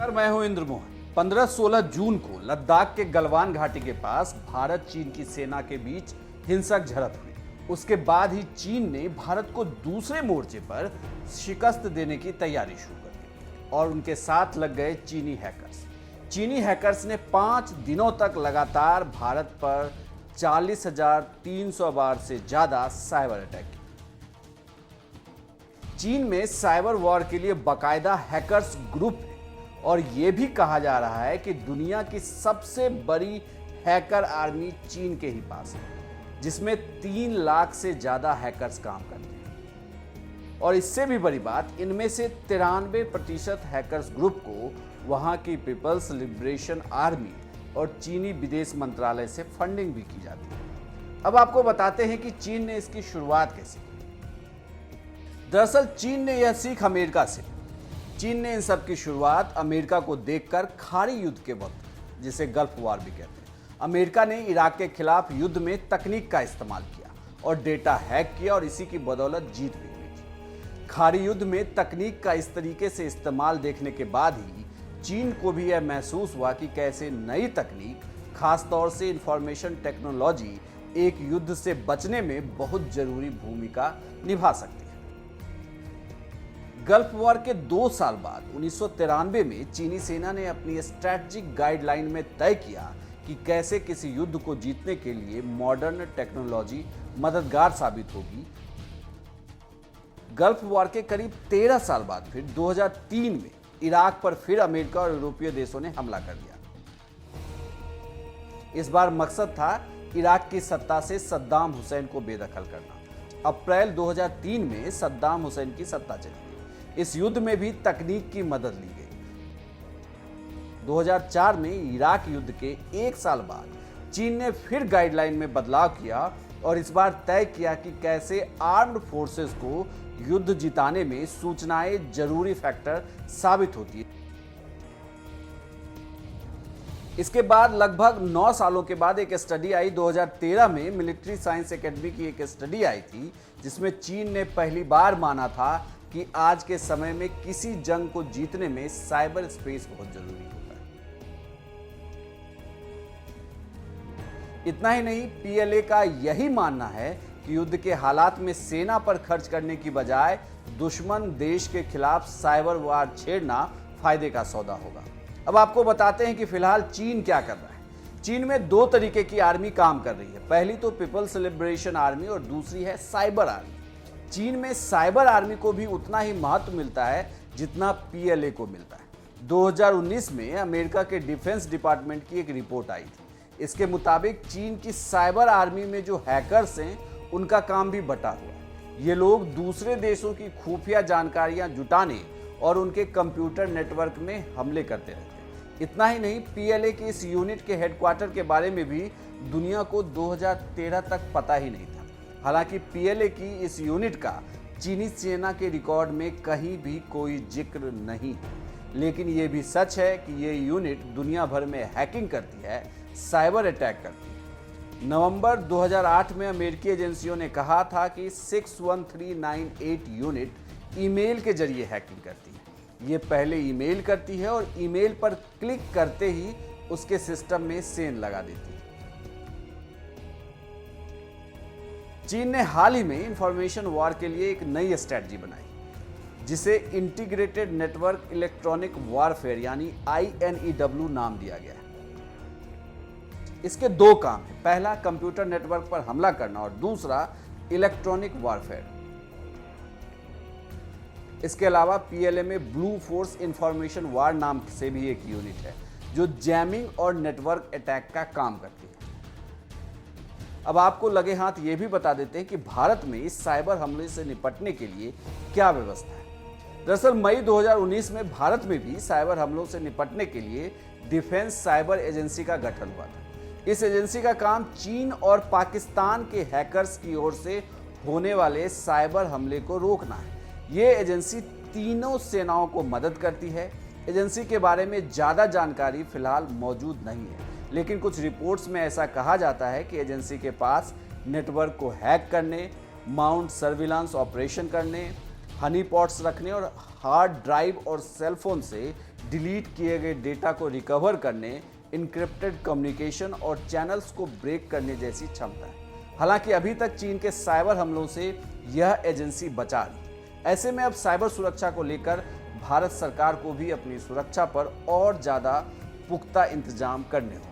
Sir, मैं हूं इंद्र मोहन। 15-16 जून को लद्दाख के गलवान घाटी के पास भारत चीन की सेना के बीच हिंसक झड़प हुई। उसके बाद ही चीन ने भारत को दूसरे मोर्चे पर शिकस्त देने की तैयारी शुरू कर दी और उनके साथ लग गए चीनी हैकर्स। चीनी हैकर्स ने 5 दिनों तक लगातार भारत पर 40,300 बार से ज्यादा साइबर अटैक किया। चीन में साइबर वॉर के लिए बाकायदा हैकर्स ग्रुप है और यह भी कहा जा रहा है कि दुनिया की सबसे बड़ी हैकर आर्मी चीन के ही पास है, जिसमें 3 लाख से ज्यादा हैकर्स काम करते हैं। और इससे भी बड़ी बात, इनमें से 93% हैकर्स ग्रुप को वहां की पीपल्स लिबरेशन आर्मी और चीनी विदेश मंत्रालय से फंडिंग भी की जाती है। अब आपको बताते हैं कि चीन ने इसकी शुरुआत कैसे की। दरअसल चीन ने यह सीख अमेरिका से। चीन ने इन सब की शुरुआत अमेरिका को देखकर खाड़ी युद्ध के वक्त, जिसे गल्फ वॉर भी कहते हैं, अमेरिका ने इराक के खिलाफ युद्ध में तकनीक का इस्तेमाल किया और डेटा हैक किया और इसी की बदौलत जीत भी हुई थी। खाड़ी युद्ध में तकनीक का इस तरीके से इस्तेमाल देखने के बाद ही चीन को भी यह महसूस हुआ कि कैसे नई तकनीक, खासतौर से इंफॉर्मेशन टेक्नोलॉजी, एक युद्ध से बचने में बहुत जरूरी भूमिका निभा सकती है। गल्फ वॉर के 2 साल बाद 1993 में चीनी सेना ने अपनी स्ट्रैटेजिक गाइडलाइन में तय किया कि कैसे किसी युद्ध को जीतने के लिए मॉडर्न टेक्नोलॉजी मददगार साबित होगी। गल्फ वॉर के करीब 13 साल बाद फिर 2003 में इराक पर फिर अमेरिका और यूरोपीय देशों ने हमला कर दिया। इस बार मकसद था इराक की सत्ता से सद्दाम हुसैन को बेदखल करना। अप्रैल 2003 में सद्दाम हुसैन की सत्ता चली गई। इस युद्ध में भी तकनीक की मदद ली गई। 2004 में इराक युद्ध के 1 साल बाद चीन ने फिर गाइडलाइन में बदलाव किया और इस बार तय किया कि कैसे आर्म्ड फोर्सेस को युद्ध जिताने में सूचनाएं जरूरी फैक्टर साबित होती है। इसके बाद लगभग 9 सालों के बाद एक स्टडी आई। 2013 में मिलिट्री साइंस एकेडमी की एक स्टडी आई थी, जिसमें चीन ने पहली बार माना था कि आज के समय में किसी जंग को जीतने में साइबर स्पेस बहुत जरूरी होता है। इतना ही नहीं, पीएलए का यही मानना है कि युद्ध के हालात में सेना पर खर्च करने की बजाय दुश्मन देश के खिलाफ साइबर वार छेड़ना फायदे का सौदा होगा। अब आपको बताते हैं कि फिलहाल चीन क्या कर रहा है। चीन में 2 तरीके की आर्मी काम कर रही है। पहली तो पीपल्स लिबरेशन आर्मी और दूसरी है साइबर आर्मी। चीन में साइबर आर्मी को भी उतना ही महत्व मिलता है जितना पीएलए को मिलता है। 2019 में अमेरिका के डिफेंस डिपार्टमेंट की एक रिपोर्ट आई थी। इसके मुताबिक चीन की साइबर आर्मी में जो हैकर्स हैं, उनका काम भी बटा हुआ है। ये लोग दूसरे देशों की खुफिया जानकारियां जुटाने और उनके कंप्यूटर नेटवर्क में हमले करते रहते हैं। इतना ही नहीं, पीएलए की इस यूनिट के हेडक्वार्टर के बारे में भी दुनिया को 2013 तक पता ही नहीं था। हालांकि पीएलए की इस यूनिट का चीनी सेना के रिकॉर्ड में कहीं भी कोई जिक्र नहीं है। लेकिन यह भी सच है कि ये यूनिट दुनिया भर में हैकिंग करती है, साइबर अटैक करती है। नवंबर 2008 में अमेरिकी एजेंसियों ने कहा था कि 61398 यूनिट ईमेल के जरिए हैकिंग करती है। ये पहले ईमेल करती है और ईमेल पर क्लिक करते ही उसके सिस्टम में सेंध लगा देती है। चीन ने हाल ही में इंफॉर्मेशन वॉर के लिए एक नई स्ट्रैटेजी बनाई, जिसे इंटीग्रेटेड नेटवर्क इलेक्ट्रॉनिक वॉरफेयर यानी INEW नाम दिया गया है। इसके 2 काम हैं। पहला, कंप्यूटर नेटवर्क पर हमला करना और दूसरा, इलेक्ट्रॉनिक वॉरफेयर। इसके अलावा पीएलए में ब्लू फोर्स इंफॉर्मेशन वॉर नाम से भी एक यूनिट है, जो जैमिंग और नेटवर्क अटैक का काम करती है। अब आपको लगे हाथ ये भी बता देते हैं कि भारत में इस साइबर हमले से निपटने के लिए क्या व्यवस्था है। दरअसल मई 2019 में भारत में भी साइबर हमलों से निपटने के लिए डिफेंस साइबर एजेंसी का गठन हुआ था। इस एजेंसी का काम चीन और पाकिस्तान के हैकर्स की ओर से होने वाले साइबर हमले को रोकना है। ये एजेंसी तीनों सेनाओं को मदद करती है। एजेंसी के बारे में ज़्यादा जानकारी फिलहाल मौजूद नहीं है, लेकिन कुछ रिपोर्ट्स में ऐसा कहा जाता है कि एजेंसी के पास नेटवर्क को हैक करने, माउंट सर्विलांस ऑपरेशन करने, हनी पॉट्स रखने और हार्ड ड्राइव और सेलफोन से डिलीट किए गए डेटा को रिकवर करने, इनक्रिप्टेड कम्युनिकेशन और चैनल्स को ब्रेक करने जैसी क्षमता है। हालांकि अभी तक चीन के साइबर हमलों से यह एजेंसी बचा रही। ऐसे में अब साइबर सुरक्षा को लेकर भारत सरकार को भी अपनी सुरक्षा पर और ज्यादा पुख्ता इंतजाम करने होंगे।